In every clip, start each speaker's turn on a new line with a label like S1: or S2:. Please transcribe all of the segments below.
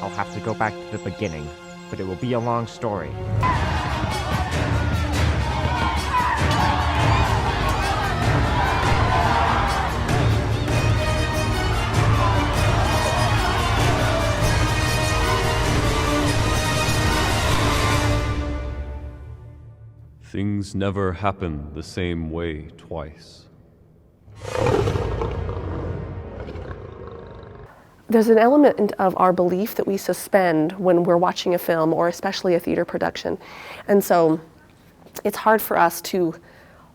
S1: I'll have to go back to the beginning, but it will be a long story.
S2: Things never happen the same way twice.
S3: There's an element of our belief that we suspend when we're watching a film, or especially a theater production. And so it's hard for us to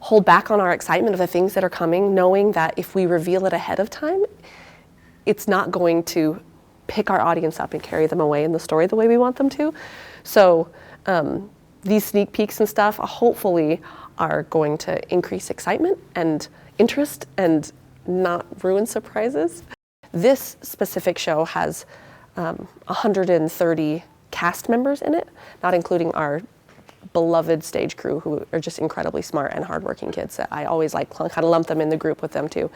S3: hold back on our excitement of the things that are coming, knowing that if we reveal it ahead of time, it's not going to pick our audience up and carry them away in the story the way we want them to. So these sneak peeks and stuff hopefully are going to increase excitement and interest and not ruin surprises. This specific show has 130 cast members in it, not including our beloved stage crew, who are just incredibly smart and hardworking kids that I always like kind of lump them in the group with them too.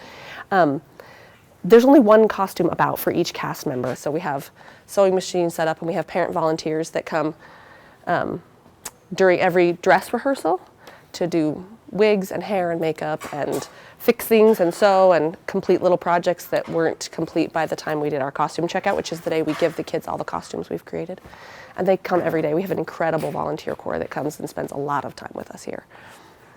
S3: There's only one costume about for each cast member. So we have sewing machines set up, and we have parent volunteers that come during every dress rehearsal to do wigs and hair and makeup and fix things and sew and complete little projects that weren't complete by the time we did our costume checkout, which is the day we give the kids all the costumes we've created. And they come every day. We have an incredible volunteer corps that comes and spends a lot of time with us here.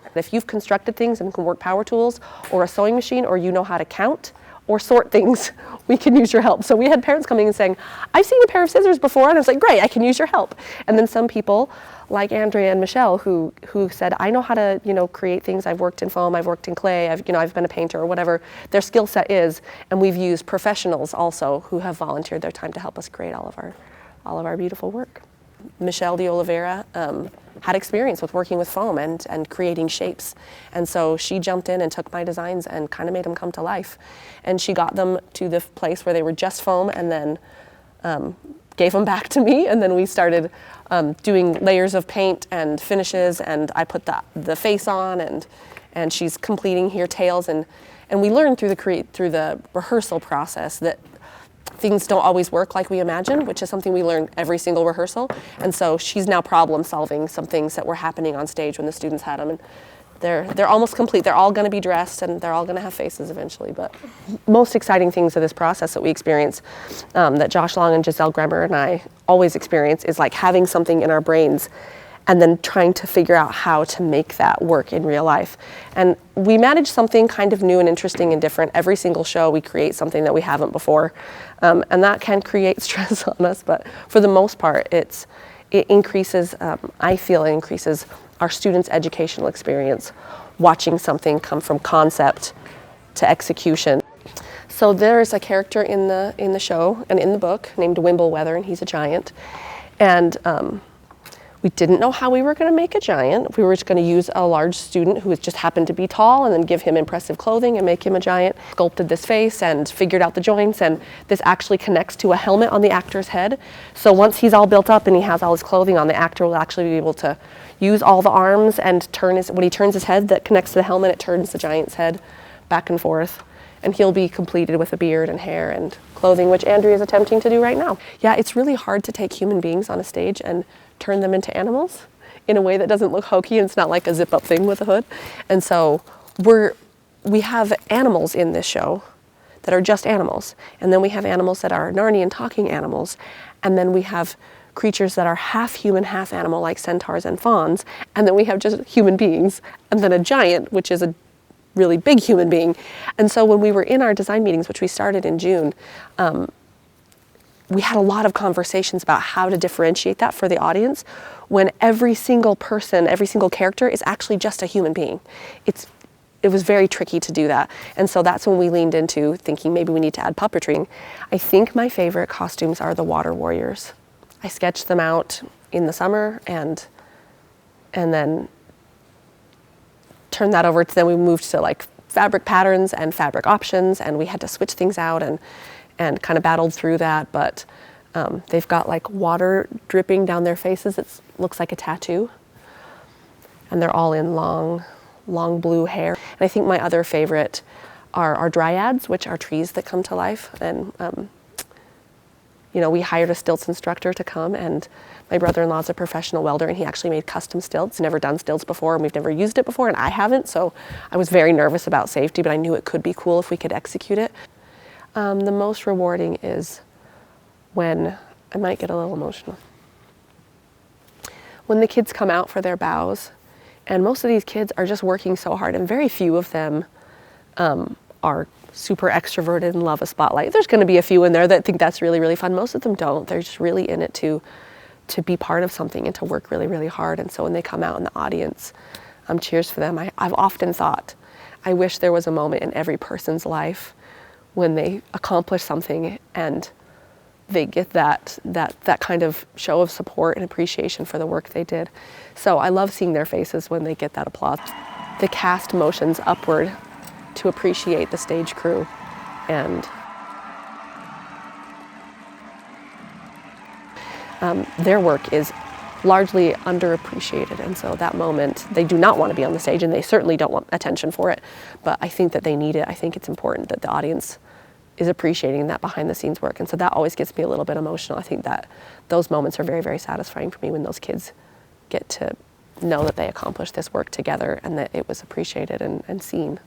S3: And if you've constructed things and can work power tools or a sewing machine, or you know how to count or sort things, we can use your help. So we had parents coming and saying, I've seen a pair of scissors before, and I was like, great, I can use your help. And then some people, like Andrea and Michelle, who said, I know how to, create things. I've worked in foam, I've worked in clay, I've been a painter, or whatever their skill set is. And we've used professionals also who have volunteered their time to help us create all of our beautiful work. Michelle de Oliveira had experience with working with foam and creating shapes. And so she jumped in and took my designs and kind of made them come to life. And she got them to the place where they were just foam, and then gave them back to me. And then we started doing layers of paint and finishes, and I put the face on, and she's completing here tails. And we learned through the rehearsal process that things don't always work like we imagine, which is something we learn every single rehearsal. And so she's now problem solving some things that were happening on stage when the students had them. And they're almost complete. They're all going to be dressed, and they're all going to have faces eventually. But most exciting things of this process that we experience, that Josh Long and Giselle Gremmer and I always experience, is like having something in our brains and then trying to figure out how to make that work in real life. And we manage something kind of new and interesting and different. Every single show we create something that we haven't before. And that can create stress on us, but for the most part, it increases, I feel it increases our students' educational experience, watching something come from concept to execution. So there's a character in the show and in the book named Wimbleweather, and he's a giant. And we didn't know how we were going to make a giant. We were just going to use a large student who just happened to be tall, and then give him impressive clothing and make him a giant. Sculpted this face and figured out the joints, and this actually connects to a helmet on the actor's head. So once he's all built up and he has all his clothing on, the actor will actually be able to use all the arms and when he turns his head that connects to the helmet, it turns the giant's head back and forth. And he'll be completed with a beard and hair and clothing, which Andrea is attempting to do right now. Yeah, it's really hard to take human beings on a stage and turn them into animals in a way that doesn't look hokey, and it's not like a zip-up thing with a hood. And so we have animals in this show that are just animals. And then we have animals that are Narnian talking animals. And then we have creatures that are half human, half animal, like centaurs and fawns. And then we have just human beings. And then a giant, which is a really big human being. And so when we were in our design meetings, which we started in June, we had a lot of conversations about how to differentiate that for the audience when every single person, every single character is actually just a human being. It was very tricky to do that. And so that's when we leaned into thinking maybe we need to add puppetry. I think my favorite costumes are the water warriors. I sketched them out in the summer and then turned that over to, then we moved to like fabric patterns and fabric options, and we had to switch things out and kind of battled through that. But they've got like water dripping down their faces. It looks like a tattoo. And they're all in long blue hair. And I think my other favorite are dryads, which are trees that come to life. And we hired a stilts instructor to come, and my brother-in-law is a professional welder, and he actually made custom stilts. Never done stilts before, and we've never used it before, and I haven't, so I was very nervous about safety, but I knew it could be cool if we could execute it. The most rewarding is when, I might get a little emotional, when the kids come out for their bows, and most of these kids are just working so hard, and very few of them are super extroverted and love a spotlight. There's going to be a few in there that think that's really, really fun. Most of them don't. They're just really in it to be part of something and to work really, really hard. And so when they come out in the audience, cheers for them. I've often thought, I wish there was a moment in every person's life when they accomplish something and they get that kind of show of support and appreciation for the work they did. So I love seeing their faces when they get that applause. The cast motions upward to appreciate the stage crew, and their work is largely underappreciated, and so that moment, they do not want to be on the stage, and they certainly don't want attention for it, but I think that they need it. I think it's important that the audience is appreciating that behind the scenes work, and so that always gets me a little bit emotional. I think that those moments are very, very satisfying for me when those kids get to know that they accomplished this work together and that it was appreciated and seen.